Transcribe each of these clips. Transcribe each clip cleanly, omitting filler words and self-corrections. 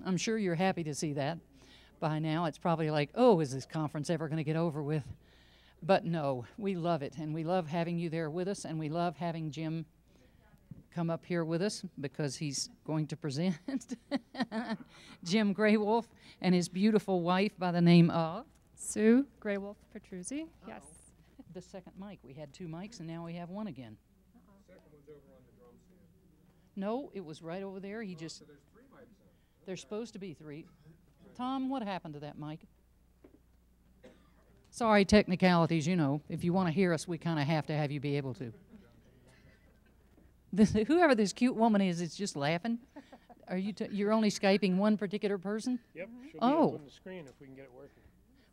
I'm sure you're happy to see that. By now, it's probably like, oh, is this conference ever going to get over with? But no, we love it, and we love having you there with us, and we love having Jim come up here with us because he's going to present Jim Graywolf and his beautiful wife by the name of Sue Graywolf Petruzzi. Yes. the second mic. We had two mics, and now we have one again. Second one's over on the drum stand. No, it was right over there. He just. So there's 3 mics on. There's supposed to be 3. Tom, what happened to that mic? Sorry, technicalities, you know. If you want to hear us, we kind of have to have you be able to. Whoever this cute woman is just laughing. Are you? You're only Skyping one particular person? Yep, she'll be Oh. up on the screen if we can get it working.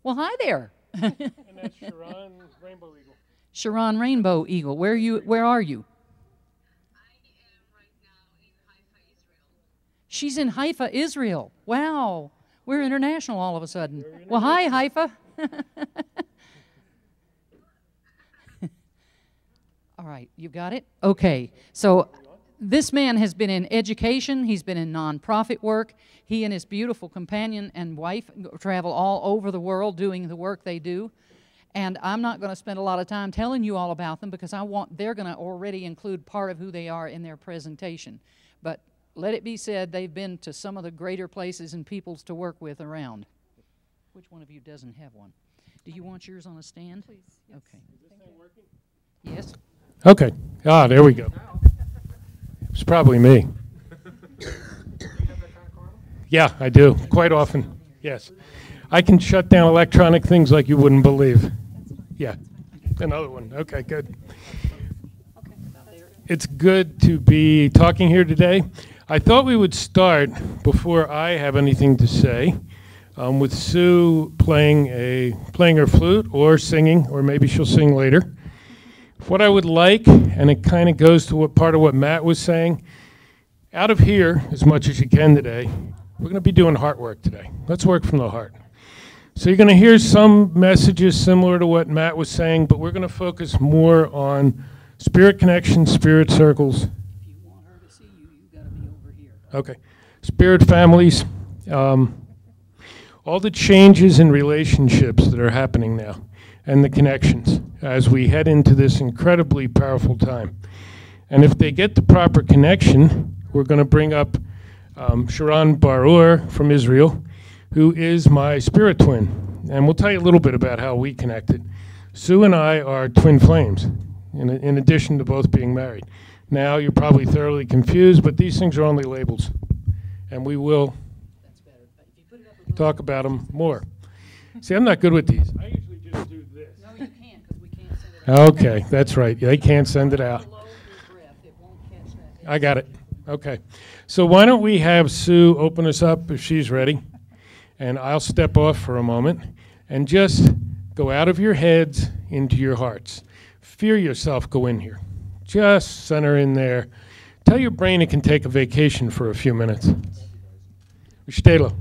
Well, hi there. And that's Sharon Rainbow Eagle. Sharon Rainbow Eagle. Where are you? I am right now in Haifa, Israel. She's in Haifa, Israel. Wow. We're international all of a sudden. Well, hi, Haifa. All right, you got it? Okay. So this man has been in education. He's been in nonprofit work. He and his beautiful companion and wife travel all over the world doing the work they do. And I'm not going to spend a lot of time telling you all about them because they're going to already include part of who they are in their presentation. But let it be said, they've been to some of the greater places and peoples to work with around. Which one of you doesn't have one? Do you want yours on a stand? Please. Yes. Okay. Is this thing working? Yes? Okay. Ah, there we go. It's probably me. Do you have that kind of car? Yeah, I do. Quite often. Yes. I can shut down electronic things like you wouldn't believe. Yeah. Another one. Okay, good. It's good to be talking here today. I thought we would start, before I have anything to say, with Sue playing her flute or singing, or maybe she'll sing later. What I would like, and it kind of goes to part of what Matt was saying, out of here, as much as you can today, we're going to be doing heart work today. Let's work from the heart. So you're going to hear some messages similar to what Matt was saying, but we're going to focus more on spirit connection, spirit circles. If you want her to see you, you got to be over here. Okay. Spirit families. All the changes in relationships that are happening now and the connections as we head into this incredibly powerful time. And if they get the proper connection, we're going to bring up Sharon Barur from Israel, who is my spirit twin. And we'll tell you a little bit about how we connected. Sue and I are twin flames, in addition to both being married. Now you're probably thoroughly confused, but these things are only labels. And we will talk about them more. See, I'm not good with these. I usually just do this. No, you can't because we can't send it out. Okay, that's right. They can't send it out. Below your breath, it won't catch that. I got it. Okay. So why don't we have Sue open us up if she's ready, and I'll step off for a moment and just go out of your heads into your hearts. Fear yourself, go in here. Just center in there. Tell your brain it can take a vacation for a few minutes. Ushtela.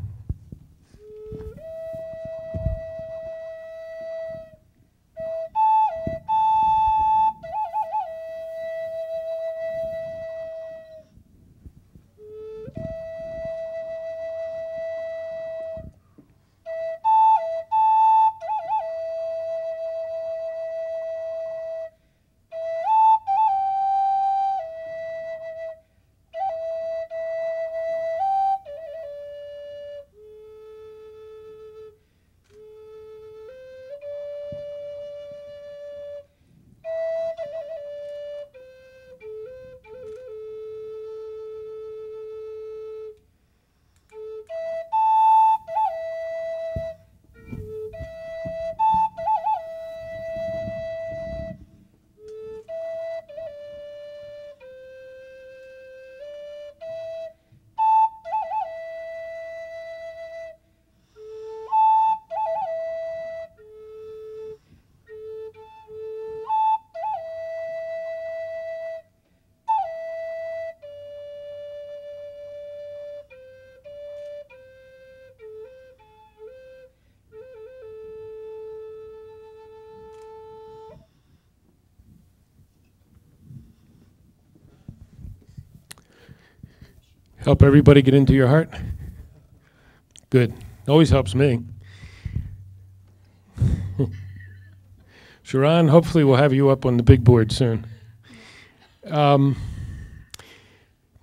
Help everybody get into your heart. Good. Always helps me. Sharon, hopefully we'll have you up on the big board soon. My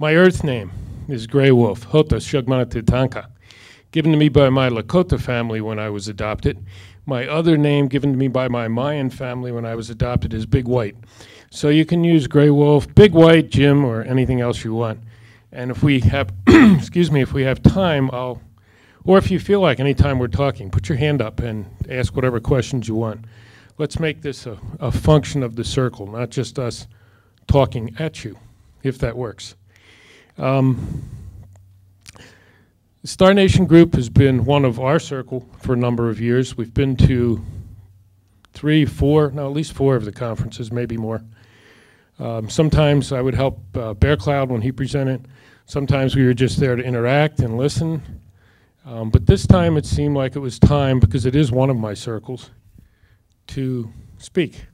Earth name is Grey Wolf, Hota Shugmanatitanka, given to me by my Lakota family when I was adopted. My other name given to me by my Mayan family when I was adopted is Big White. So you can use Grey Wolf, Big White, Jim, or anything else you want. And if we have, excuse me, if we have time, or if you feel like any time we're talking, put your hand up and ask whatever questions you want. Let's make this a function of the circle, not just us talking at you, if that works. The Star Nation group has been one of our circle for a number of years. We've been to at least four of the conferences, maybe more. Sometimes I would help Bear Cloud when he presented. Sometimes we were just there to interact and listen. But this time it seemed like it was time, because it is one of my circles, to speak,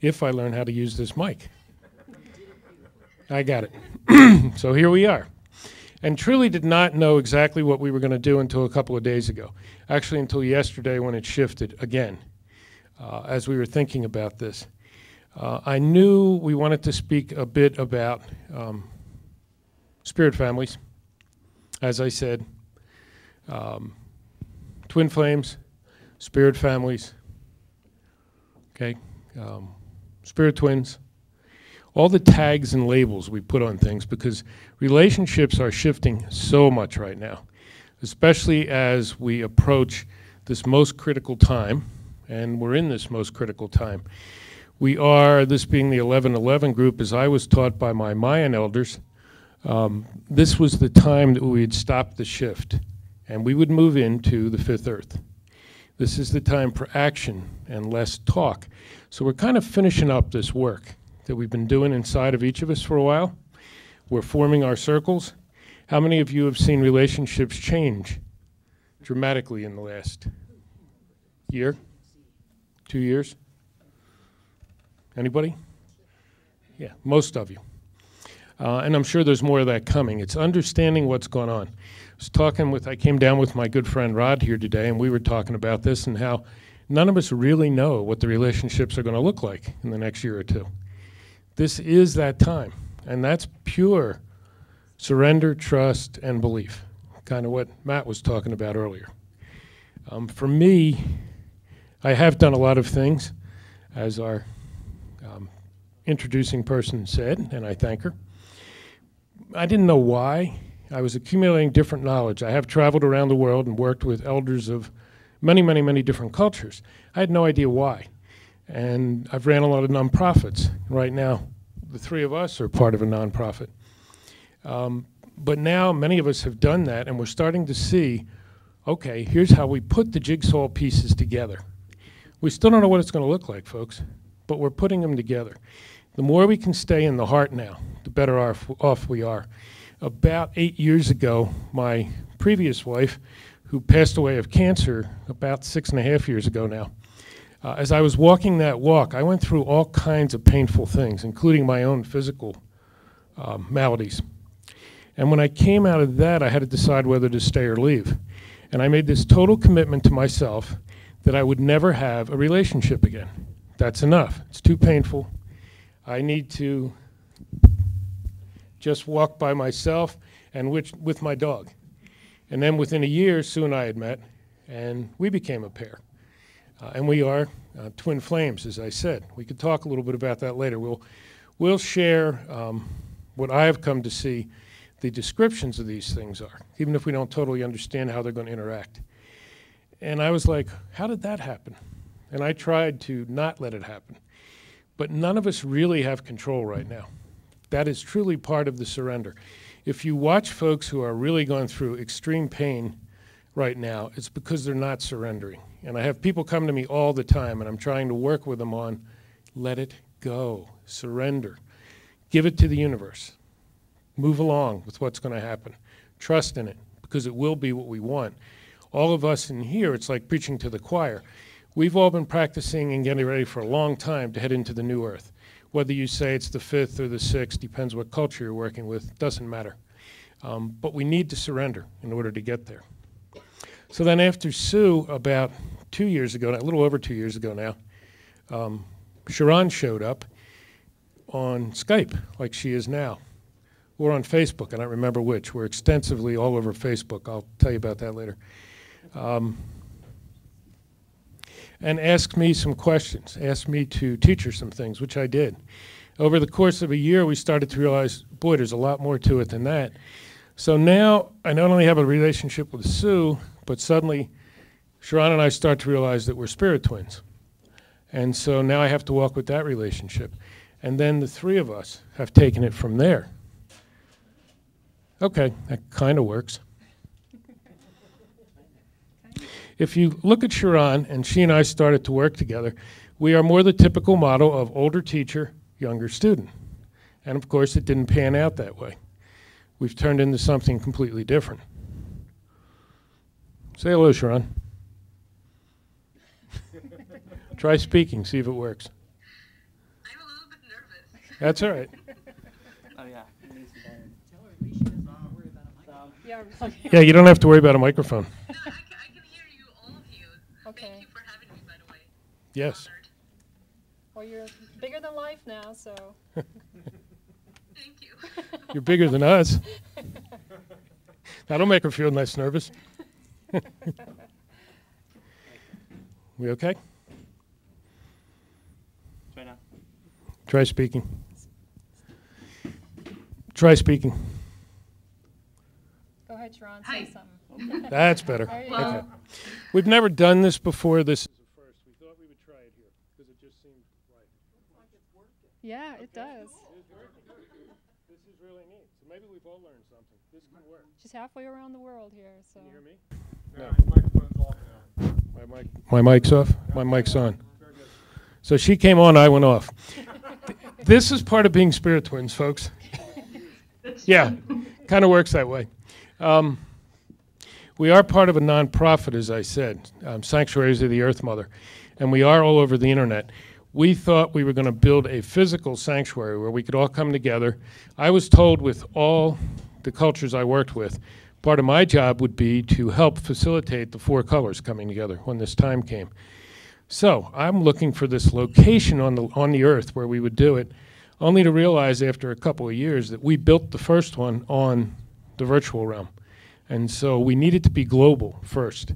if I learn how to use this mic. I got it. So here we are. And truly did not know exactly what we were going to do until a couple of days ago. Actually, until yesterday when it shifted again, as we were thinking about this. I knew we wanted to speak a bit about spirit families, as I said, twin flames, spirit families, okay, spirit twins, all the tags and labels we put on things, because relationships are shifting so much right now, especially as we approach this most critical time, and we're in this most critical time. We are, this being the 1111 group, as I was taught by my Mayan elders, this was the time that we would stop the shift, and we would move into the fifth earth. This is the time for action and less talk. So we're kind of finishing up this work that we've been doing inside of each of us for a while. We're forming our circles. How many of you have seen relationships change dramatically in the last year, 2 years? Anybody? Yeah, most of you. And I'm sure there's more of that coming. It's understanding what's going on. I came down with my good friend Rod here today, and we were talking about this and how none of us really know what the relationships are going to look like in the next year or two. This is that time, and that's pure surrender, trust, and belief, kind of what Matt was talking about earlier. For me, I have done a lot of things, as our introducing person said, and I thank her. I didn't know why. I was accumulating different knowledge. I have traveled around the world and worked with elders of many, many, many different cultures. I had no idea why. And I've ran a lot of nonprofits. Right now, the three of us are part of a nonprofit. But now many of us have done that, and we're starting to see, okay, here's how we put the jigsaw pieces together. We still don't know what it's going to look like, folks, but we're putting them together. The more we can stay in the heart now, the better off we are. About 8 years ago, my previous wife, who passed away of cancer about 6.5 years ago now, as I was walking that walk, I went through all kinds of painful things, including my own physical maladies. And when I came out of that, I had to decide whether to stay or leave. And I made this total commitment to myself that I would never have a relationship again. That's enough. It's too painful. I need to just walk by myself and with my dog. And then within a year, Sue and I had met, and we became a pair. And we are twin flames, as I said. We could talk a little bit about that later. We'll share what I have come to see the descriptions of these things are, even if we don't totally understand how they're going to interact. And I was like, how did that happen? And I tried to not let it happen. But none of us really have control right now. That is truly part of the surrender. If you watch folks who are really going through extreme pain right now, it's because they're not surrendering. And I have people come to me all the time, and I'm trying to work with them on let it go, surrender, give it to the universe, move along with what's going to happen, trust in it, because it will be what we want. All of us in here, it's like preaching to the choir. We've all been practicing and getting ready for a long time to head into the new earth. Whether you say it's the 5th or the 6th, depends what culture you're working with, doesn't matter. But we need to surrender in order to get there. So then after Sue, about 2 years ago, a little over 2 years ago now, Sharon showed up on Skype, like she is now. Or on Facebook, I don't remember which. We're extensively all over Facebook. I'll tell you about that later. And asked me some questions, asked me to teach her some things, which I did. Over the course of a year, we started to realize, boy, there's a lot more to it than that. So now I not only have a relationship with Sue, but suddenly Sharon and I start to realize that we're spirit twins. And so now I have to walk with that relationship. And then the three of us have taken it from there. Okay, that kind of works. If you look at Sharon, and she and I started to work together, we are more the typical model of older teacher, younger student. And of course, it didn't pan out that way. We've turned into something completely different. Say hello, Sharon. Try speaking, see if it works. I'm a little bit nervous. That's all right. Oh, yeah. Yeah, you don't have to worry about a microphone. No, I can hear you, all of you. Okay. Thank you for having me, by the way. Yes. Honored. Well, you're bigger than life now, so. Thank you. You're bigger than us. That'll make her feel less nervous. We okay? Try now. Try speaking. Try speaking. Go ahead, Sharon, Hi. say something. That's better. There you Okay. go. We've never done this before. This is a first. We thought we would try it here because it just seemed right. Yeah, it does. This is really neat. So maybe we've all learned something. This can work. She's halfway around the world here, so. Can you hear me? No. My mic's off? My mic's on. So she came on, I went off. This is part of being spirit twins, folks. Yeah, kind of works that way. We are part of a nonprofit, as I said, Sanctuaries of the Earth Mother, and we are all over the internet. We thought we were going to build a physical sanctuary where we could all come together. I was told with all the cultures I worked with, part of my job would be to help facilitate the four colors coming together when this time came. So I'm looking for this location on the earth where we would do it, only to realize after a couple of years that we built the first one on the virtual realm. And so we needed to be global first,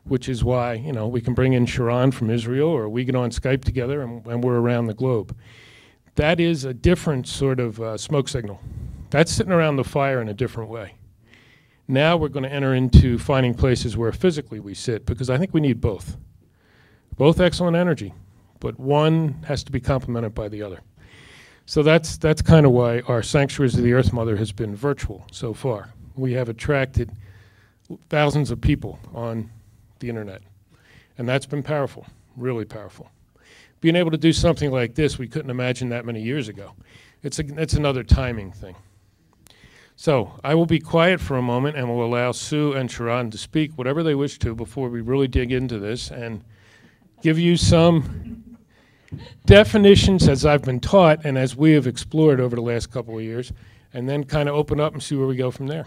which is why, you know, we can bring in Sharon from Israel, or we get on Skype together and we're around the globe. That is a different sort of smoke signal. That's sitting around the fire in a different way. Now we're going to enter into finding places where physically we sit, because I think we need both. Both excellent energy, but one has to be complemented by the other. So that's kind of why our Sanctuaries of the Earth Mother has been virtual so far. We have attracted thousands of people on the internet, and that's been powerful, really powerful. Being able to do something like this, we couldn't imagine that many years ago. It's another timing thing. So I will be quiet for a moment and will allow Sue and Sharon to speak whatever they wish to before we really dig into this and give you some definitions as I've been taught and as we have explored over the last couple of years, and then kind of open up and see where we go from there.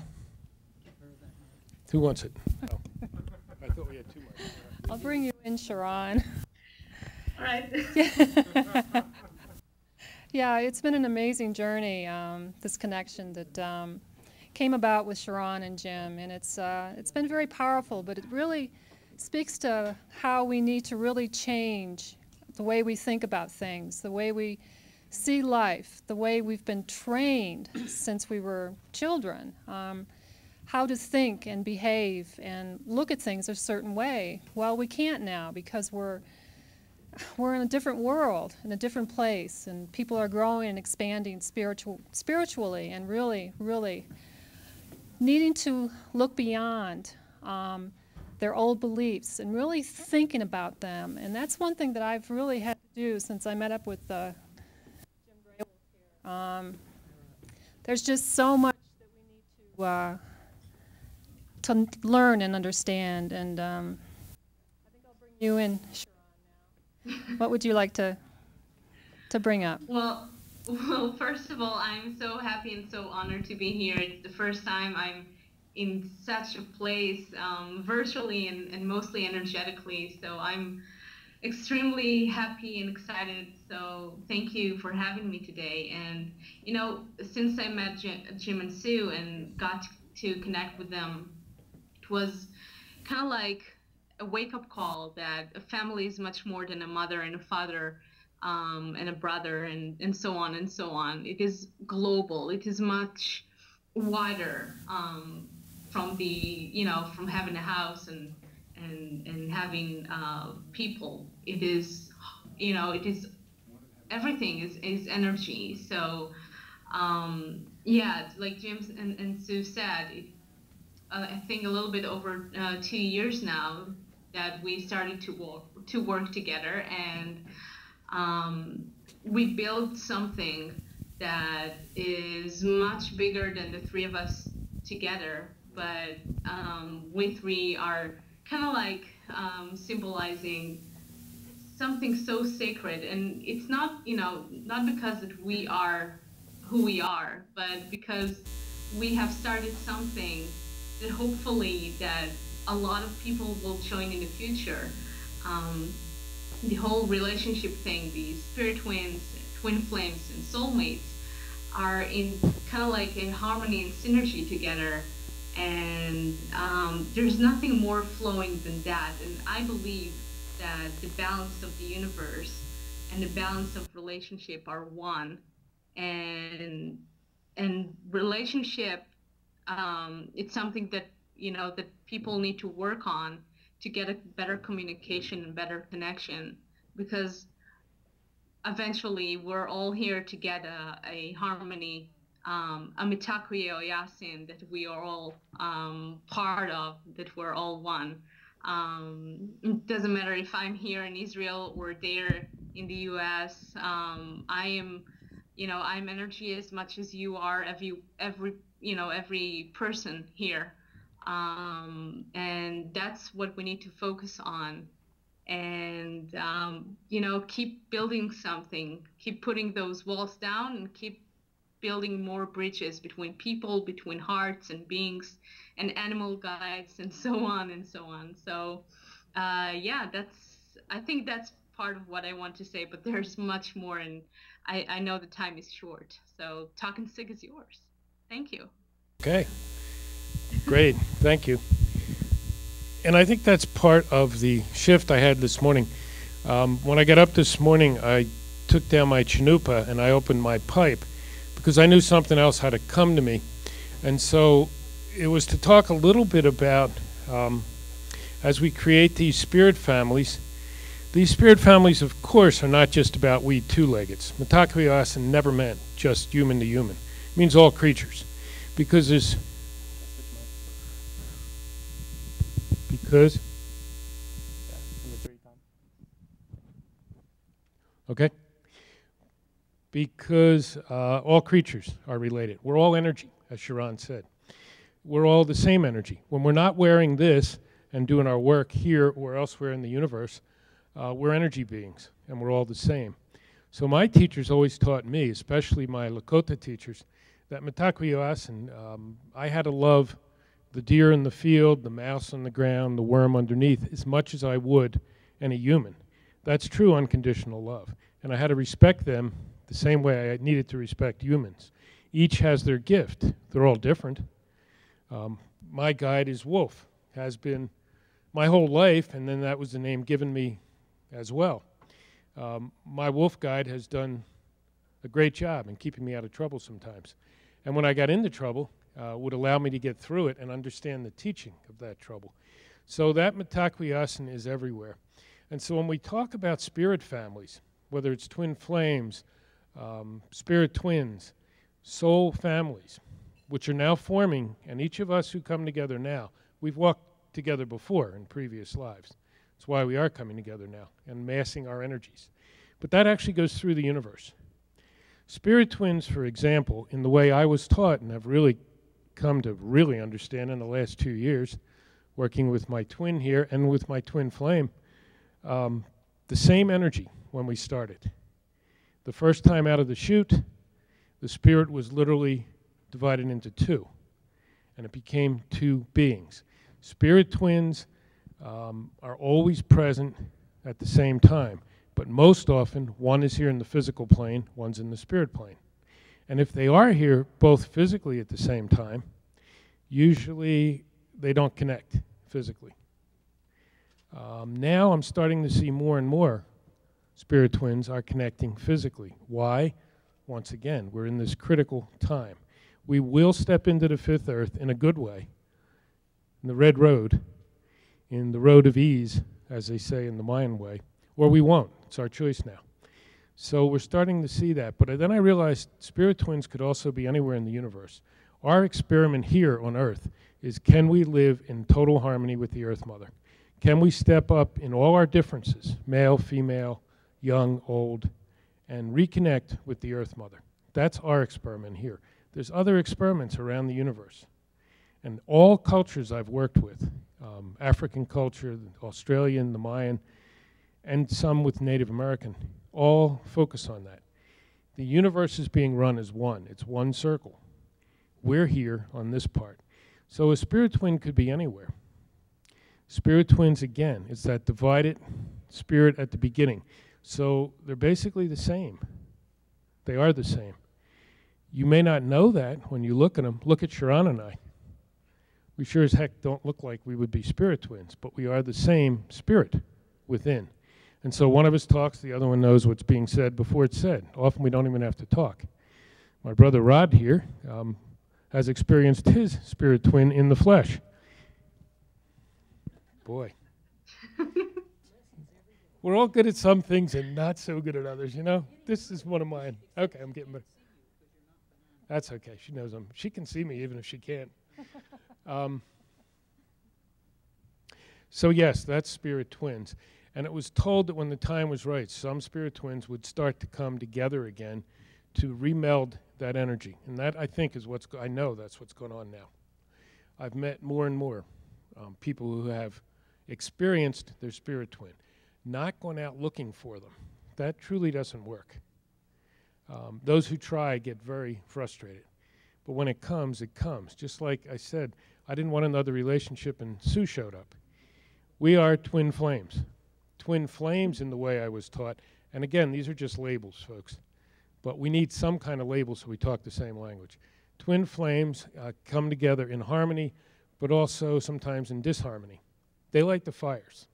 Who wants it? Oh. I thought we had two mics. I'll bring you in, Sharon. All right. Yeah, it's been an amazing journey, this connection that came about with Sharon and Jim, and it's been very powerful, but it really speaks to how we need to really change the way we think about things, the way we see life, the way we've been trained since we were children, how to think and behave and look at things a certain way. Well, we can't now because we're in a different world, in a different place, and people are growing and expanding spiritually and really, really needing to look beyond their old beliefs and really thinking about them. And that's one thing that I've really had to do since I met up with Jim Graywolf here. There's just so much that we need to learn and understand, and I think I'll bring you in, Sharon, now. What would you like to bring up? Well, first of all, I'm so happy and so honored to be here. It's the first time I'm in such a place, virtually and mostly energetically. So I'm extremely happy and excited. So thank you for having me today. And since I met Jim and Sue and got to connect with them, it was kind of like a wake-up call that a family is much more than a mother and a father, and a brother, and so on and so on. It is global. It is much wider, from from having a house and having people. It is, it is everything is energy. So yeah, like Jim and Sue said, I think a little bit over 2 years now that we started to work together, and we built something that is much bigger than the three of us together. But we three are kind of like symbolizing something so sacred, and it's not not because that we are who we are, but because we have started something that hopefully that a lot of people will join in the future. The whole relationship thing, the spirit twins, twin flames, and soulmates are in kind of like in harmony and synergy together. And there's nothing more flowing than that. And I believe that the balance of the universe and the balance of relationship are one. And relationship, it's something that that people need to work on to get a better communication and better connection, because eventually we're all here to get a harmony, a mitakuye oyasin, that we are all part of, that we're all one. It doesn't matter if I'm here in Israel or there in the US. I am, I'm energy as much as you are, every person here. And that's what we need to focus on. And, keep building something, keep putting those walls down, and keep building more bridges between people, between hearts and beings and animal guides, and so on and so on. So, yeah, I think that's part of what I want to say, but there's much more, and I know the time is short. So talking sick is yours. Thank you. Okay. Great. Thank you. And I think that's part of the shift I had this morning. When I got up this morning, I took down my chanupa and I opened my pipe because I knew something else had to come to me. And so it was to talk a little bit about, as we create these spirit families, of course, are not just about we two-leggeds. Mitakuye Oyasin never meant just human to human. It means all creatures. Because there's... Because? Okay. Because all creatures are related. We're all energy, as Sharon said. We're all the same energy. When we're not wearing this and doing our work here or elsewhere in the universe, we're energy beings, and we're all the same. So my teachers always taught me, especially my Lakota teachers, that Mitakuye Oyasin, I had to love the deer in the field, the mouse on the ground, the worm underneath, as much as I would any human. That's true unconditional love. And I had to respect them the same way I needed to respect humans. Each has their gift. They're all different. My guide is Wolf, has been my whole life, and then that was the name given me as well. My Wolf guide has done a great job in keeping me out of trouble sometimes. And when I got into trouble, would allow me to get through it and understand the teaching of that trouble. So that Mitakuye Oyasin is everywhere. And so when we talk about spirit families, whether it's twin flames, spirit twins, soul families, which are now forming, and each of us who come together now, we've walked together before in previous lives. That's why we are coming together now and massing our energies. But that actually goes through the universe. Spirit twins, for example, in the way I was taught and have really come to really understand in the last 2 years, working with my twin here and with my twin flame, the same energy when we started. The first time out of the chute, the spirit was literally divided into two. and it became two beings. Spirit twins are always present at the same time, but most often one is here in the physical plane, one's in the spirit plane. And if they are here both physically at the same time, usually they don't connect physically. Now I'm starting to see more and more spirit twins are connecting physically. Why? Once again, we're in this critical time. We will step into the fifth earth in a good way, in the red road, in the road of ease, as they say in the Mayan way, or we won't. It's our choice now. So we're starting to see that. But then I realized spirit twins could also be anywhere in the universe. Our experiment here on Earth is, can we live in total harmony with the Earth Mother? Can we step up in all our differences, male, female, young, old, and reconnect with the Earth Mother? That's our experiment here. There's other experiments around the universe. And all cultures I've worked with, African culture, the Australian, the Mayan, and some with Native American, all focus on that. The universe is being run as one. It's one circle. We're here on this part. So a spirit twin could be anywhere. Spirit twins, again, it's that divided spirit at the beginning. So they're basically the same. They are the same. You may not know that when you look at them. Look at Sharon and I. We sure as heck don't look like we would be spirit twins, but we are the same spirit within. And so one of us talks, the other one knows what's being said before it's said. Often we don't even have to talk. My brother Rod here has experienced his spirit twin in the flesh. Boy. We're all good at some things and not so good at others, you know? This is one of mine. Okay, I'm getting better. That's okay. She knows she can see me even if she can't. So yes, that's spirit twins. And it was told that when the time was right, some spirit twins would start to come together again to remeld that energy. And that, I think, is I know that's what's going on now. I've met more and more people who have experienced their spirit twin, not going out looking for them. That truly doesn't work. Those who try get very frustrated. But when it comes, it comes. Just like I said, I didn't want another relationship and Sue showed up. We are twin flames. Twin flames in the way I was taught. And again, these are just labels, folks. But we need some kind of label so we talk the same language. Twin flames come together in harmony, but also sometimes in disharmony. They light the fires.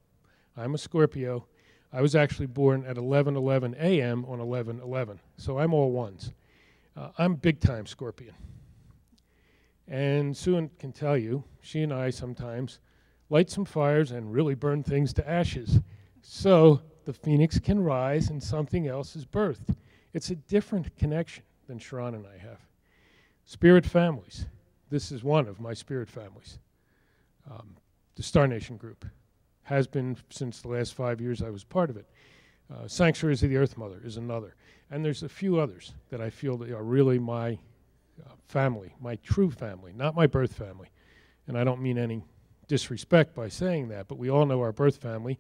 I'm a Scorpio. I was actually born at 11:11 a.m. on 11/11, so I'm all ones. I'm big-time Scorpion. And Sue can tell you, she and I sometimes light some fires and really burn things to ashes, so the phoenix can rise and something else is birthed. It's a different connection than Sharon and I have. Spirit families. This is one of my spirit families. The Star Nation group has been since the last 5 years I was part of it. Sanctuaries of the Earth Mother is another. And there's a few others that I feel that are really my family, my true family, not my birth family. And I don't mean any disrespect by saying that, but we all know our birth family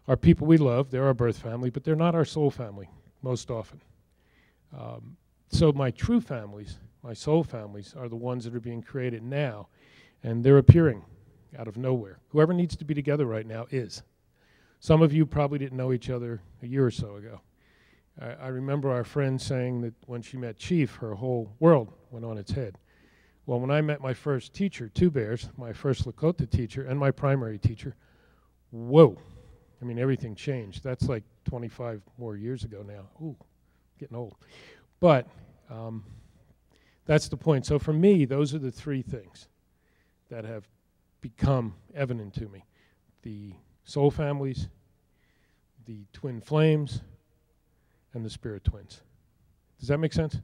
are people we love. They're our birth family, but they're not our soul family most often. So my true families, my soul families, are the ones that are being created now, and they're appearing out of nowhere. Whoever needs to be together right now is. Some of you probably didn't know each other a year or so ago. I remember our friend saying that when she met Chief, her whole world went on its head. Well, when I met my first teacher, Two Bears, my first Lakota teacher, and my primary teacher, whoa. I mean, everything changed. That's like 25 more years ago now. Ooh, getting old. But that's the point. So for me, those are the three things that have become evident to me. The soul families, the twin flames, and the spirit twins. Does that make sense?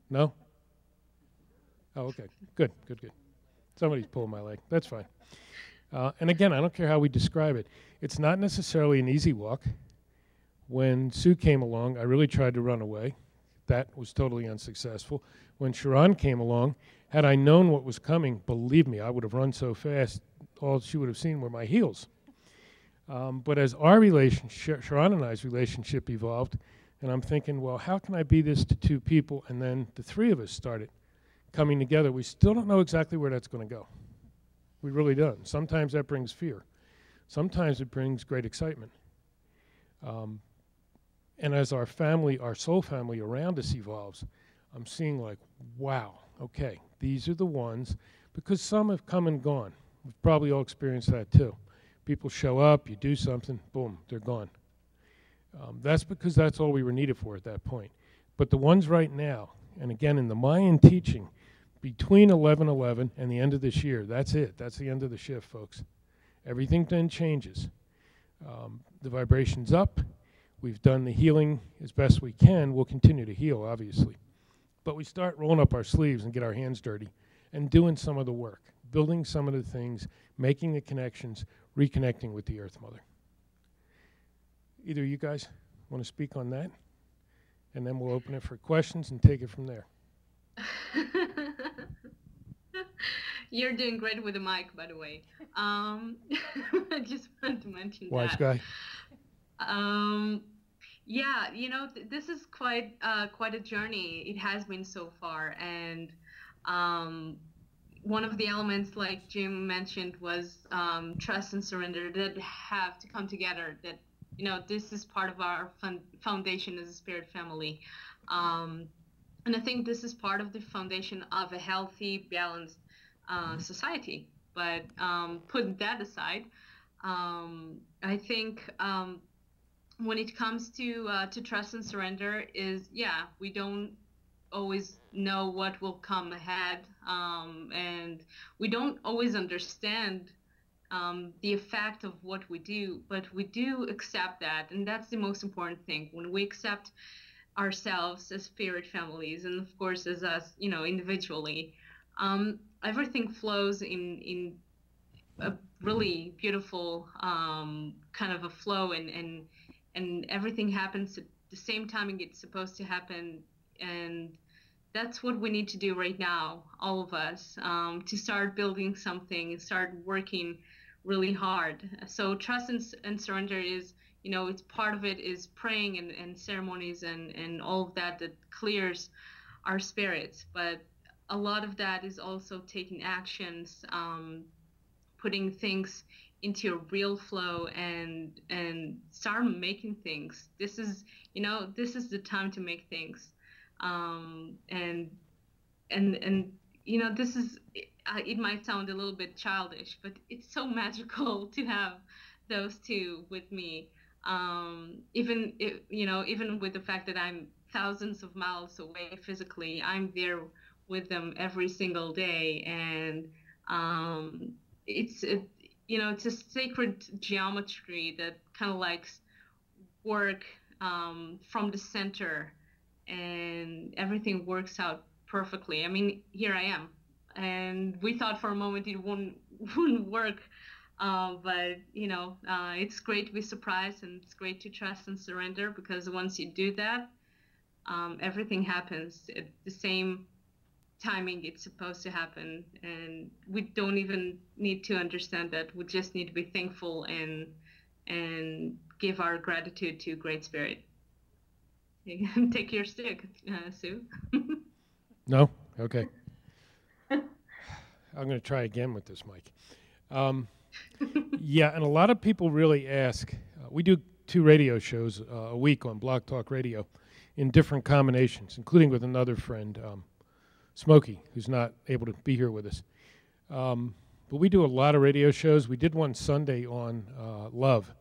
No? Oh, okay. Good, good, good. Somebody's pulling my leg. That's fine. And again, I don't care how we describe it. It's not necessarily an easy walk. When Sue came along, I really tried to run away. That was totally unsuccessful. When Sharon came along, had I known what was coming, believe me, I would have run so fast, all she would have seen were my heels. But as our relationship, Sharon and I's relationship evolved, and I'm thinking, well, how can I be this to two people? And then the three of us started coming together. We still don't know exactly where that's going to go. We really don't. Sometimes that brings fear. Sometimes it brings great excitement. And as our family, our soul family around us evolves, I'm seeing like, wow, okay, these are the ones, because some have come and gone. We've probably all experienced that too. People show up, you do something, boom, they're gone. That's because that's all we were needed for at that point. But the ones right now, and again in the Mayan teaching, between 11/11 and the end of this year, that's it. That's the end of the shift, folks. Everything then changes. The vibration's up. We've done the healing as best we can. We'll continue to heal, obviously. But we start rolling up our sleeves and get our hands dirty and doing some of the work, building some of the things, making the connections, reconnecting with the Earth Mother. Either of you guys want to speak on that? And then we'll open it for questions and take it from there. You're doing great with the mic, by the way. I just wanted to mention Wise that. guy. Yeah, you know, this is quite a journey. It has been so far, and one of the elements, like Jim mentioned, was trust and surrender that have to come together. That, you know, this is part of our foundation as a spirit family, and I think this is part of the foundation of a healthy, balanced society. But putting that aside, I think when it comes to trust and surrender, is, yeah, we don't always know what will come ahead, and we don't always understand the effect of what we do, but we do accept that, and that's the most important thing. When we accept ourselves as spirit families, and of course as us, you know, individually, everything flows in a really beautiful kind of a flow, and everything happens at the same timing it's supposed to happen. And that's what we need to do right now, all of us, to start building something, start working really hard. So trust and surrender is, you know, it's part of it is praying and ceremonies and all of that clears our spirits. But a lot of that is also taking actions, putting things into a real flow and start making things. This is, you know, this is the time to make things. And you know, this is, it might sound a little bit childish, but it's so magical to have those two with me. Even if, you know, even with the fact that I'm thousands of miles away physically, I'm there with them every single day. And you know, it's a sacred geometry that kind of likes work from the center, and everything works out perfectly. I mean, here I am, and we thought for a moment it wouldn't work, but you know, it's great to be surprised, and it's great to trust and surrender, because once you do that, everything happens at the same timing it's supposed to happen, and we don't even need to understand that. We just need to be thankful and give our gratitude to Great Spirit. Take your stick, Sue. No? Okay. I'm going to try again with this mic. Yeah, and a lot of people really ask. We do 2 radio shows a week on Blog Talk Radio in different combinations, including with another friend, Smokey, who's not able to be here with us. But we do a lot of radio shows. We did one Sunday on love,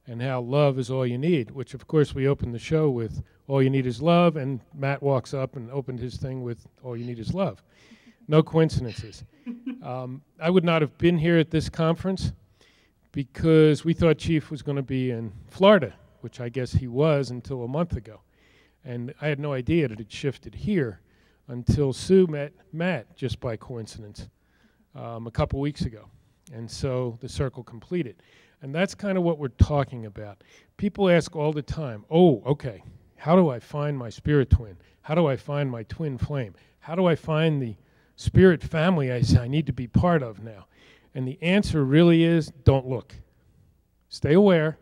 and how love is all you need, which of course we opened the show with all you need is love, and Matt walks up and opened his thing with all you need is love. No coincidences. I would not have been here at this conference because we thought Chief was going to be in Florida, which I guess he was until a month ago. And I had no idea that it shifted here until Sue met Matt just by coincidence a couple weeks ago. And so the circle completed. And that's kind of what we're talking about. People ask all the time, oh, okay, how do I find my spirit twin? How do I find my twin flame? How do I find the spirit family I need to be part of now? And the answer really is, don't look. Stay aware,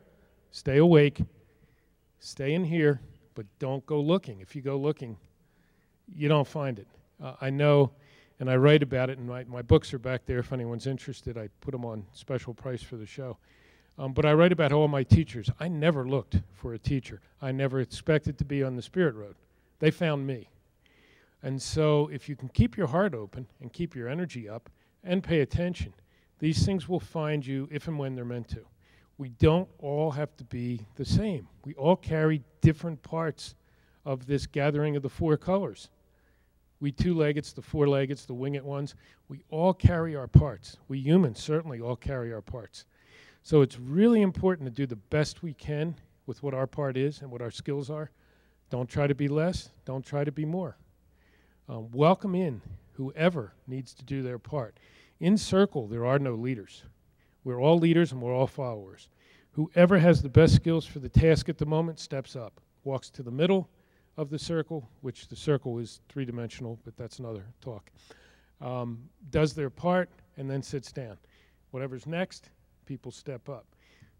stay awake, stay in here, but don't go looking. If you go looking, you don't find it. I know And I write about it, and my books are back there if anyone's interested. I put them on special price for the show. But I write about all my teachers. I never looked for a teacher. I never expected to be on the Spirit Road. They found me. And so if you can keep your heart open and keep your energy up and pay attention, these things will find you if and when they're meant to. We don't all have to be the same. We all carry different parts of this gathering of the four colors. We two-leggeds, the four-leggeds, the winged ones, we all carry our parts. We humans certainly all carry our parts. So it's really important to do the best we can with what our part is and what our skills are. Don't try to be less. Don't try to be more. Welcome in whoever needs to do their part. In circle, there are no leaders. We're all leaders and we're all followers. Whoever has the best skills for the task at the moment steps up, walks to the middle of the circle, which the circle is three-dimensional, but that's another talk, does their part, and then sits down. Whatever's next, people step up.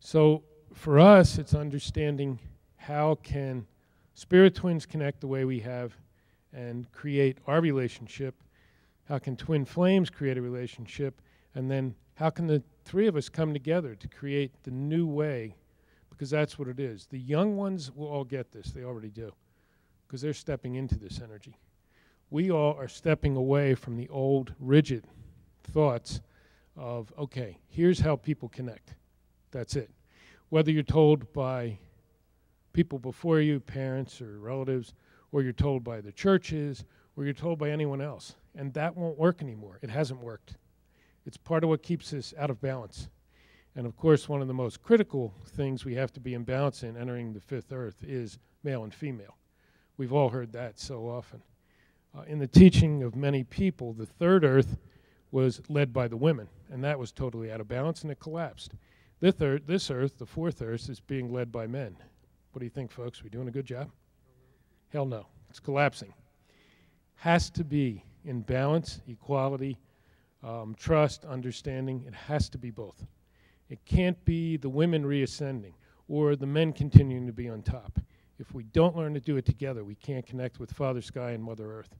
So for us, it's understanding how can spirit twins connect the way we have and create our relationship. How can twin flames create a relationship? And then how can the three of us come together to create the new way? Because that's what it is. The young ones will all get this. They already do. Because they're stepping into this energy. We all are stepping away from the old, rigid thoughts of, okay, here's how people connect. That's it. Whether you're told by people before you, parents or relatives, or you're told by the churches, or you're told by anyone else. And that won't work anymore. It hasn't worked. It's part of what keeps us out of balance. And of course, one of the most critical things we have to be in balance in entering the fifth earth is male and female. We've all heard that so often. In the teaching of many people, the third earth was led by the women, and that was totally out of balance, and it collapsed. This earth, the fourth earth, is being led by men. What do you think, folks? We doing a good job? Hell no. It's collapsing. Has to be in balance, equality, trust, understanding. It has to be both. It can't be the women reascending or the men continuing to be on top. If we don't learn to do it together, we can't connect with Father Sky and Mother Earth.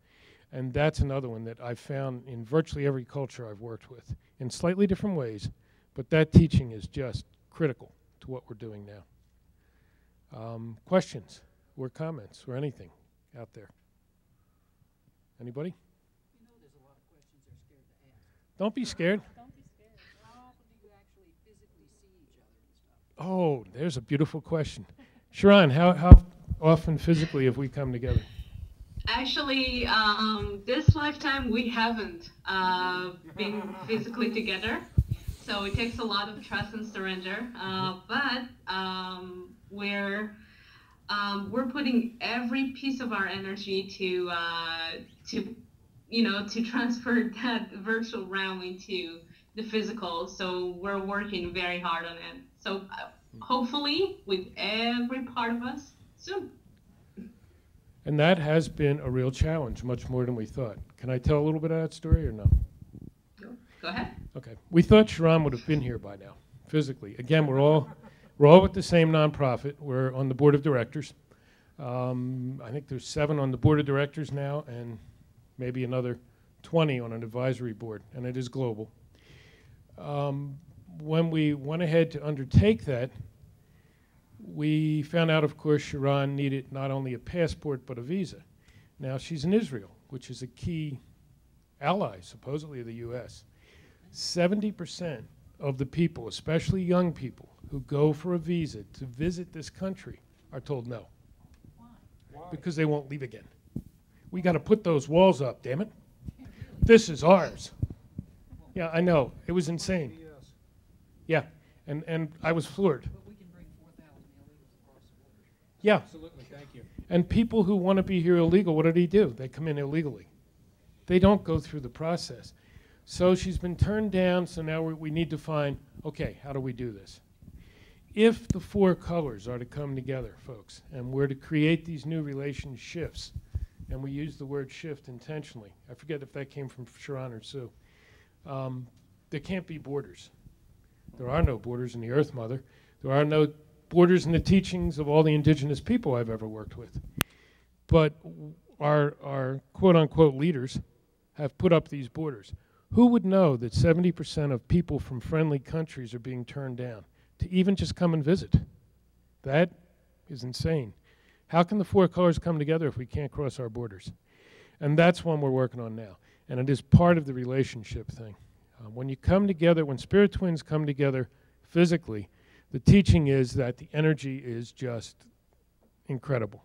And that's another one that I've found in virtually every culture I've worked with, in slightly different ways, but that teaching is just critical to what we're doing now. Questions or comments or anything out there? Anybody? You know there's a lot of questions they're scared to ask. Don't be scared. Don't be scared. How often do you actually physically see each other and stuff? Oh, there's a beautiful question. Sharon, how often physically have we come together? Actually, this lifetime we haven't been physically together, so it takes a lot of trust and surrender. But we're putting every piece of our energy to transfer that virtual realm into the physical. So we're working very hard on it. So hopefully, with every part of us soon. And that has been a real challenge, much more than we thought. Can I tell a little bit of that story or no? Go ahead. Okay. We thought Sharon would have been here by now, physically. Again, we're all with the same nonprofit. We're on the board of directors. I think there's 7 on the board of directors now, and maybe another 20 on an advisory board, and it is global. When we went ahead to undertake that, we found out, of course, Sharon needed not only a passport but a visa. Now, she's in Israel, which is a key ally, supposedly, of the U.S. 70% of the people, especially young people, who go for a visa to visit this country are told no. Why? Because they won't leave again. We got to put those walls up, damn it. This is ours. Yeah, I know. It was insane. Yeah, and I was floored. But we can bring 4,000 illegals across the border. Yeah. Absolutely, thank you. And people who want to be here illegal, what do? They come in illegally. They don't go through the process. So she's been turned down, so now we need to find, okay, how do we do this? If the 4 colors are to come together, folks, and we're to create these new relationships, and we use the word shift intentionally. I forget if that came from Sharon or Sue. There can't be borders. There are no borders in the Earth Mother. There are no borders in the teachings of all the indigenous people I've ever worked with. But our quote-unquote leaders have put up these borders. Who would know that 70% of people from friendly countries are being turned down to even just come and visit? That is insane. How can the four colors come together if we can't cross our borders? And that's one we're working on now. And it is part of the relationship thing. When you come together, when spirit twins come together physically, the teaching is that the energy is just incredible.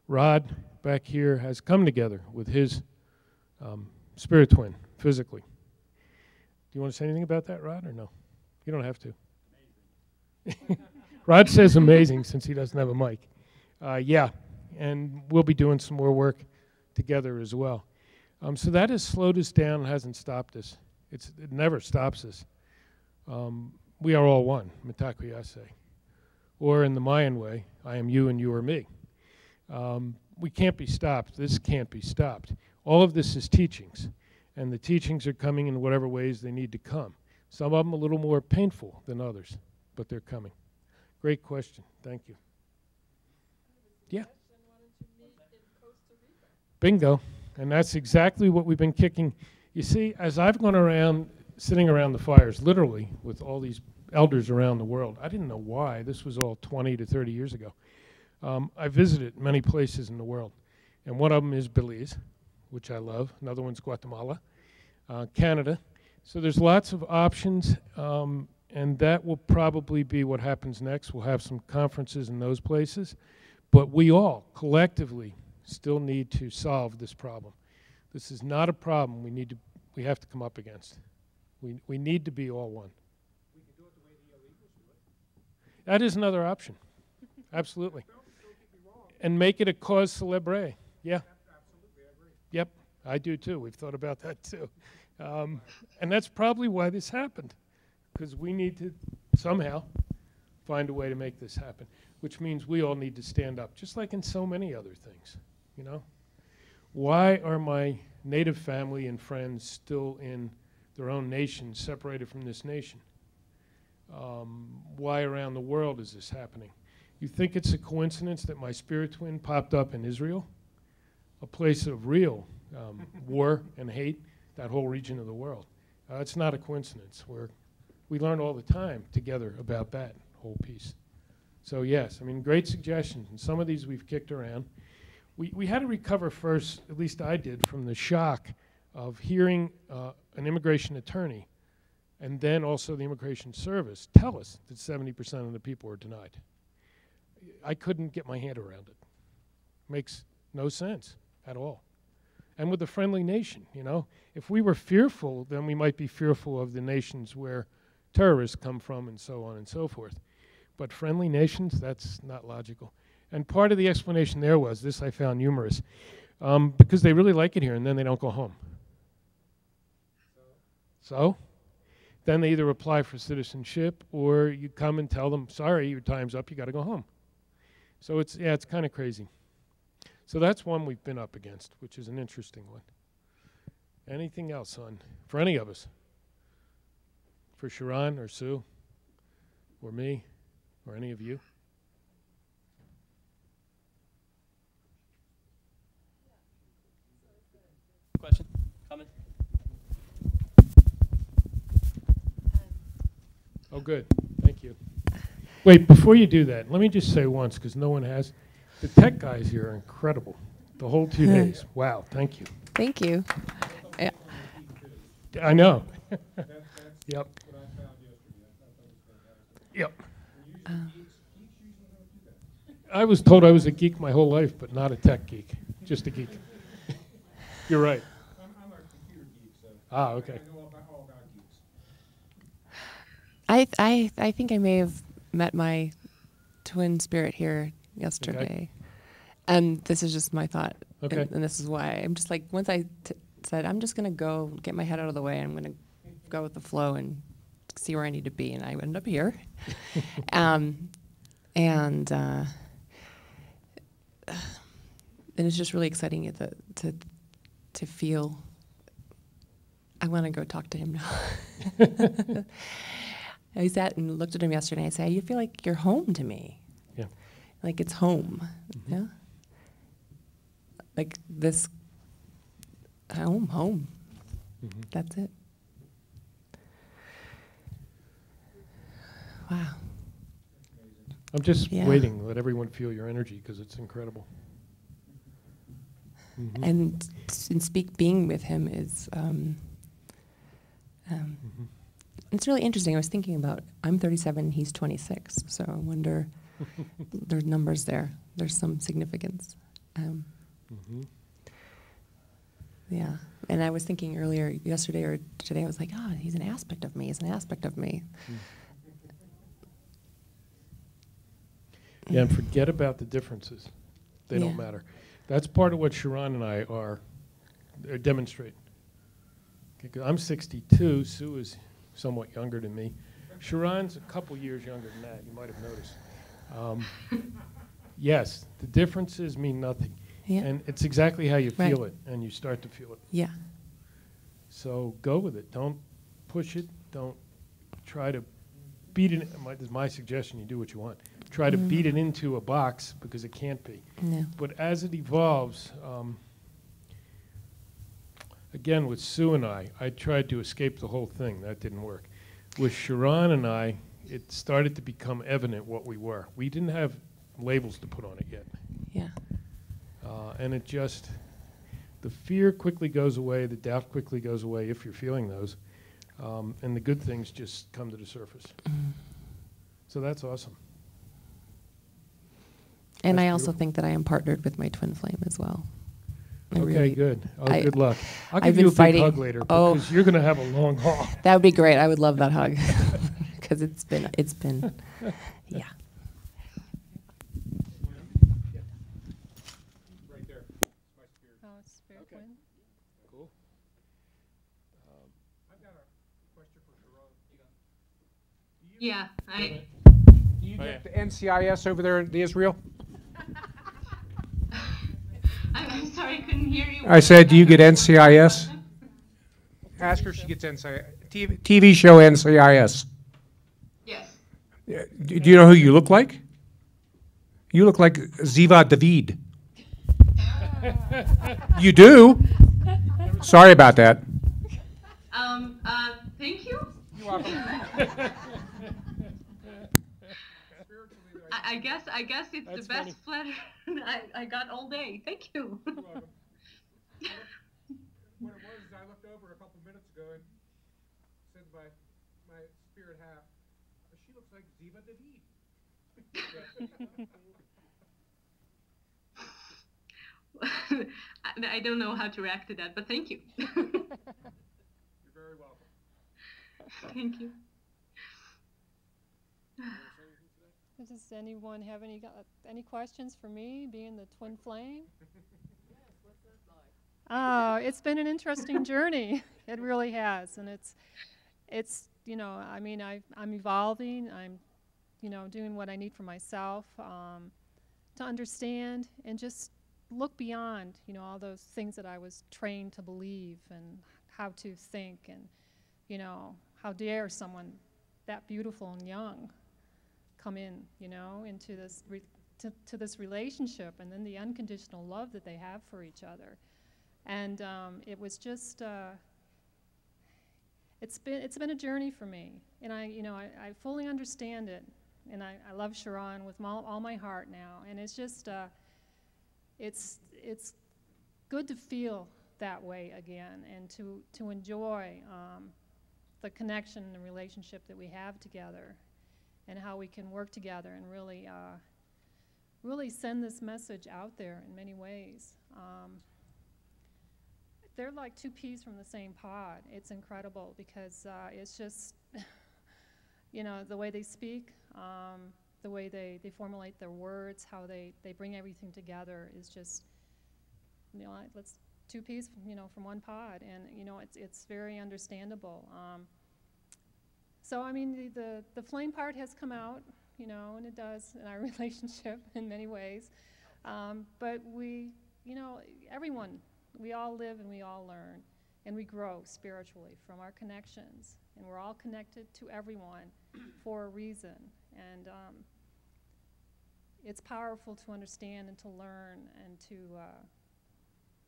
Rod back here has come together with his spirit twin physically. Do you want to say anything about that, Rod, or no? You don't have to. Rod says amazing since he doesn't have a mic. Yeah, and we'll be doing some more work together as well. So that has slowed us down and hasn't stopped us. It never stops us. We are all one, Mitakuye. Or in the Mayan way, I am you and you are me. We can't be stopped. This can't be stopped. All of this is teachings, and the teachings are coming in whatever ways they need to come. Some of them a little more painful than others, but they're coming. Great question. Thank you. Yeah. Bingo. And that's exactly what we've been kicking. You see, as I've gone around, sitting around the fires, literally, with all these elders around the world, I didn't know why. This was all 20 to 30 years ago. I visited many places in the world. And one of them is Belize, which I love. Another one's Guatemala, Canada. So there's lots of options, and that will probably be what happens next. We'll have some conferences in those places. But we all, collectively, still need to solve this problem. This is not a problem we have to come up against. We need to be all one. We can do it the way the illegals do it. That is another option. Absolutely. Don't get me wrong. And make it a cause célèbre. Yeah. Absolutely, I agree. Yep, I do too. We've thought about that too. And that's probably why this happened, because we need to somehow find a way to make this happen, which means we all need to stand up, just like in so many other things, you know? Why are my native family and friends still in their own nation, separated from this nation? Why around the world is this happening? You think it's a coincidence that my spirit twin popped up in Israel, a place of real war and hate, that whole region of the world? It's not a coincidence. We learn all the time together about that whole piece. So yes, I mean, great suggestions, and some of these we've kicked around. We had to recover first, at least I did, from the shock of hearing an immigration attorney and then also the Immigration Service tell us that 70% of the people were denied. I couldn't get my hand around it. Makes no sense at all. And with a friendly nation, you know, if we were fearful, then we might be fearful of the nations where terrorists come from and so on and so forth. But friendly nations, that's not logical. And part of the explanation there was, this I found humorous, because they really like it here and then they don't go home. So then they either apply for citizenship or you come and tell them, sorry, your time's up, you got to go home. So it's kind of crazy. So that's one we've been up against, which is an interesting one. Anything else for any of us? For Sharon or Sue or me or any of you? Question? Comment? Oh, good. Thank you. Wait, before you do that, let me just say once, because no one has. The tech guys here are incredible. The whole 2 days. Wow, thank you. Thank you. Yeah. I know. Yep. Yep. I was told I was a geek my whole life, but not a tech geek, just a geek. You're right. I'm a computer geek, so Okay. I know all about geeks. I think I may have met my twin spirit here yesterday. Okay. And this is just my thought. Okay. And this is why. I'm just like, once I said, I'm just going to go get my head out of the way. I'm going to go with the flow and see where I need to be. And I ended up here. And it's just really exciting to feel. I want to go talk to him now. I sat and looked at him yesterday and I said, you feel like you're home to me. Yeah. Like it's home. Mm-hmm. Yeah. Like this home. That's it. Wow. I'm just Yeah. waiting. Let everyone feel your energy because it's incredible. And being with him is, it's really interesting. I was thinking about, I'm 37, he's 26, so I wonder, there's numbers there. There's some significance. Yeah, and I was thinking yesterday or today, I was like, oh, he's an aspect of me, he's an aspect of me. Yeah, and forget about the differences. They don't Yeah. matter. That's part of what Sharon and I are demonstrating. Okay, 'cause I'm 62. Sue is somewhat younger than me. Sharon's a couple years younger than that. You might have noticed. Yes, the differences mean nothing. Yeah. And it's exactly how you Right. feel it, and you start to feel it. Yeah. So go with it. Don't push it. Don't try to beat it. This is my suggestion. You do what you want. Try to beat it into a box because it can't be. No. But as it evolves, again, with Sue and I tried to escape the whole thing. That didn't work. With Sharon and I, it started to become evident what we were. We didn't have labels to put on it yet. Yeah. And it just, the fear quickly goes away, the doubt quickly goes away if you're feeling those, and the good things just come to the surface. So that's awesome. And That's I also beautiful. think that I am partnered with my twin flame as well. I Okay, really- good. Oh, I- good luck. I'll I've give you a been big fighting- hug later oh. because you're going to have a long haul. That would be great. I would love that hug. Because it's been, yeah. Right there. It's my spirit. Oh, it's Spirit Okay. Twin. Cool. I've got a question for Sharon. Yeah, Do you get the NCIS over there in Israel? I'm sorry, I couldn't hear you. I said, do you get NCIS? Ask her if she gets NCIS. TV show NCIS. Yes. Do you know who you look like? You look like Ziva David. You do? Sorry about that. Thank you. You're welcome. I guess it's That's the best flatter I got all day. Thank you. What it was is I looked over a couple minutes ago and said my spirit half, she looks like Ziva David. I don't know how to react to that, but thank you. You're very welcome. Thank you. Does anyone have any questions for me, being the twin flame? Oh, it's been an interesting journey. It really has, and it's I mean, I'm evolving. I'm doing what I need for myself to understand and just look beyond all those things that I was trained to believe and how to think, and how dare someone that beautiful and young come in, into this to this relationship, and then the unconditional love that they have for each other. And it was just, it's been a journey for me, and I fully understand it, and I love Sharon with all my heart now, and it's just, it's good to feel that way again, and to enjoy the connection and relationship that we have together, and how we can work together and really send this message out there in many ways. They're like two peas from the same pod. It's incredible because it's just, the way they speak, the way they formulate their words, how they bring everything together is just, let's two peas, from one pod, and it's very understandable. So I mean, the flame part has come out, and it does in our relationship in many ways. But we, everyone, we all live and we all learn, and we grow spiritually from our connections, and we're all connected to everyone for a reason. And it's powerful to understand and to learn and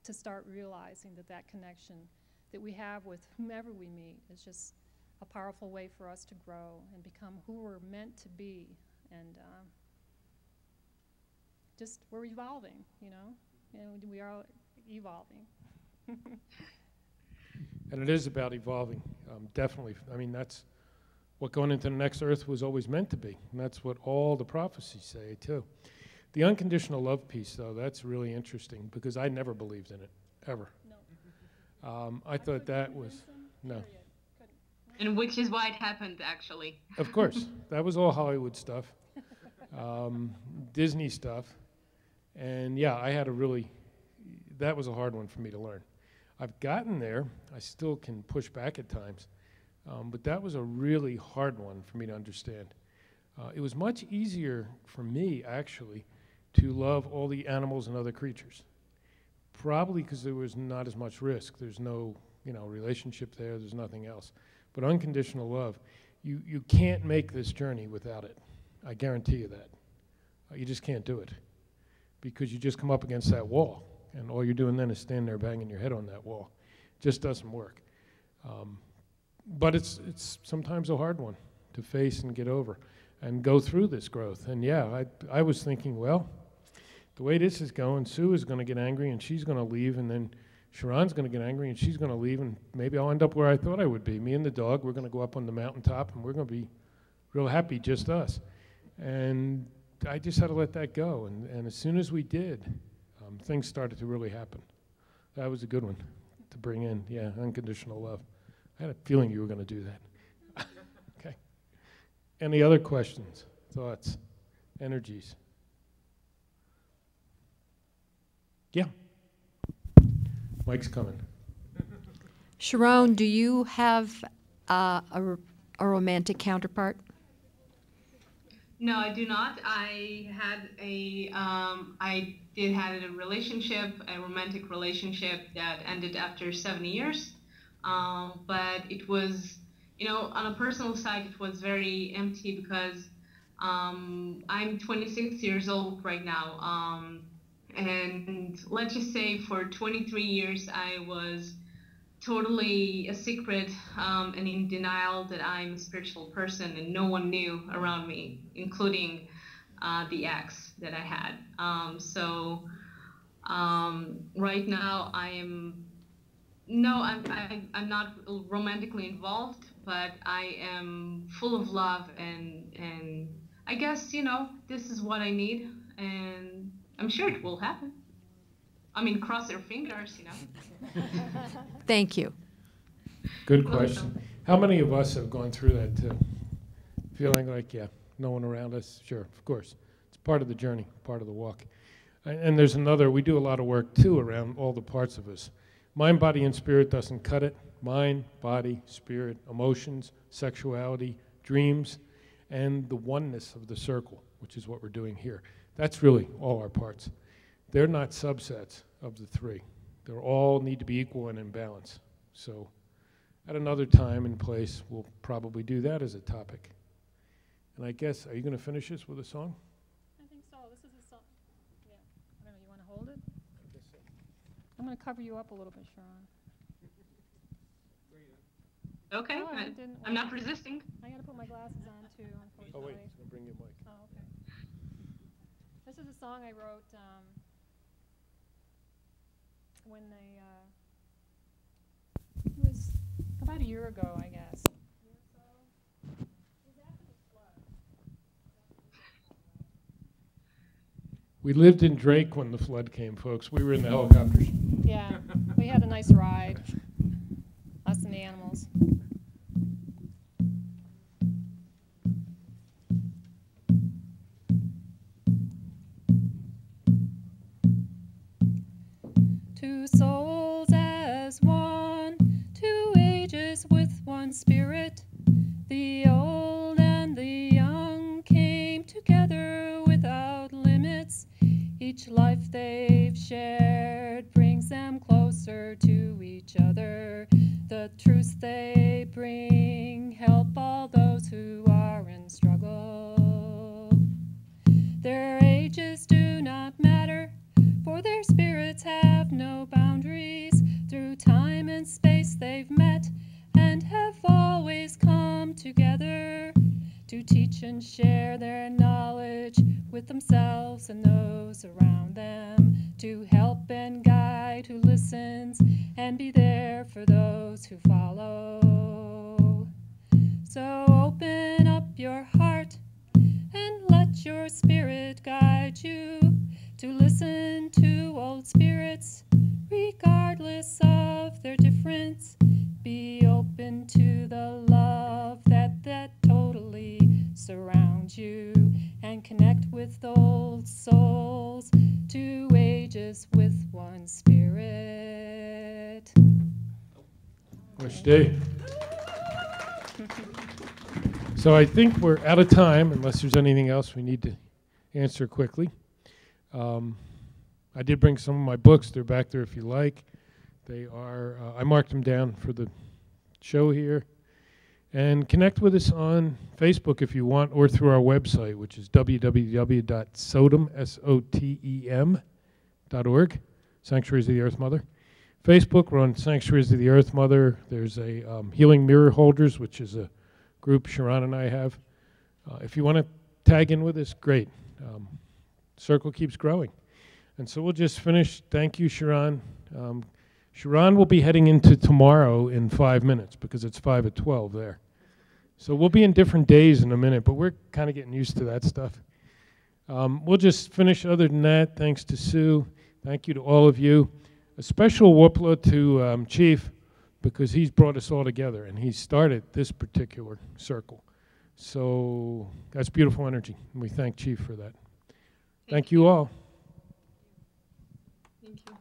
to start realizing that connection that we have with whomever we meet is just a powerful way for us to grow and become who we're meant to be. And just we're evolving, you know? And we are evolving. And it is about evolving, definitely. I mean, that's what going into the next earth was always meant to be. And that's what all the prophecies say, too. The unconditional love piece, though, that's really interesting because I never believed in it, ever. No. I thought that was, no. And which is why it happened, actually. Of course. That was all Hollywood stuff, Disney stuff. And, yeah, I had a really, that was a hard one for me to learn. I've gotten there. I still can push back at times. But that was a really hard one for me to understand. It was much easier for me, actually, to love all the animals and other creatures. Probably because there was not as much risk. There's no, relationship there. There's nothing else. But unconditional love, you can't make this journey without it. I guarantee you that. You just can't do it because you just come up against that wall. And all you're doing then is stand there banging your head on that wall. It just doesn't work. But it's sometimes a hard one to face and get over and go through this growth. And yeah, I was thinking, well, the way this is going, Sue is going to get angry and she's going to leave, and then Sharon's going to get angry and she's going to leave, and maybe I'll end up where I thought I would be. Me and the dog, we're going to go up on the mountaintop and we're going to be real happy, just us. And I just had to let that go. And as soon as we did, things started to really happen. That was a good one to bring in, yeah, unconditional love. I had a feeling you were going to do that. Okay. Any other questions, thoughts, energies? Yeah. Mike's coming. Sharon, do you have a romantic counterpart? No, I do not. I did have a relationship, a romantic relationship that ended after 7 years. But it was, on a personal side, it was very empty because I'm 26 years old right now. And let's just say for 23 years, I was totally a secret and in denial that I'm a spiritual person, and no one knew around me, including the ex that I had. Right now I'm not romantically involved, but I am full of love, and I guess, this is what I need, and I'm sure it will happen. I mean, cross your fingers, Thank you. Good question. How many of us have gone through that too? Feeling like, yeah, no one around us? Sure, of course. It's part of the journey, part of the walk. And there's another, we do a lot of work too around all the parts of us. Mind, body, and spirit doesn't cut it. Mind, body, spirit, emotions, sexuality, dreams, and the oneness of the circle, which is what we're doing here. That's really all our parts. They're not subsets of the three. They all need to be equal and in balance. So at another time and place, we'll probably do that as a topic. And I guess, are you going to finish this with a song? I think so. This is a song. Yeah. I don't know. You want to hold it? I guess so. I'm going to cover you up a little bit, Sharon. Okay, Oh, I didn't I'm not resisting. I got to put my glasses on, too, unfortunately. Oh, wait, it's going to bring you a mic. Oh, okay. This is a song I wrote when it was about a year ago, I guess. We lived in Drake when the flood came, folks. We were in the helicopters. Yeah, we had a nice ride, us and the animals. Two souls as one, two ages with one spirit. The old and the young came together without limits. Each life they've shared brings them closer to each other. The truths they bring help all those who are in struggle. Their ages do not matter, for their spirits have no boundaries. Through time and space they to teach and share their knowledge with themselves and those around them, to help and guide who listens and be there for those who follow. So open up your heart and let your spirit guide you to listen to old spirits, regardless of their difference. Be open to the love that totally surrounds you, and connect with old souls, 2 ages with one spirit. Wish day. So I think we're out of time, unless there's anything else we need to answer quickly. I did bring some of my books. They're back there if you like. They are, I marked them down for the show here. And connect with us on Facebook if you want, or through our website, which is www.sotem.org, Sanctuaries of the Earth Mother. Facebook, we're on Sanctuaries of the Earth Mother. There's a Healing Mirror Holders, which is a group Sharon and I have. If you want to tag in with us, great. Circle keeps growing. And so we'll just finish. Thank you, Sharon. Sharon will be heading into tomorrow in 5 minutes because it's 5 at 12 there. So we'll be in different days in a minute, but we're kind of getting used to that stuff. We'll just finish other than that. Thanks to Sue. Thank you to all of you. A special whoopla to Chief, because he's brought us all together and he started this particular circle. So that's beautiful energy, and we thank Chief for that. Thank you all. Thank you.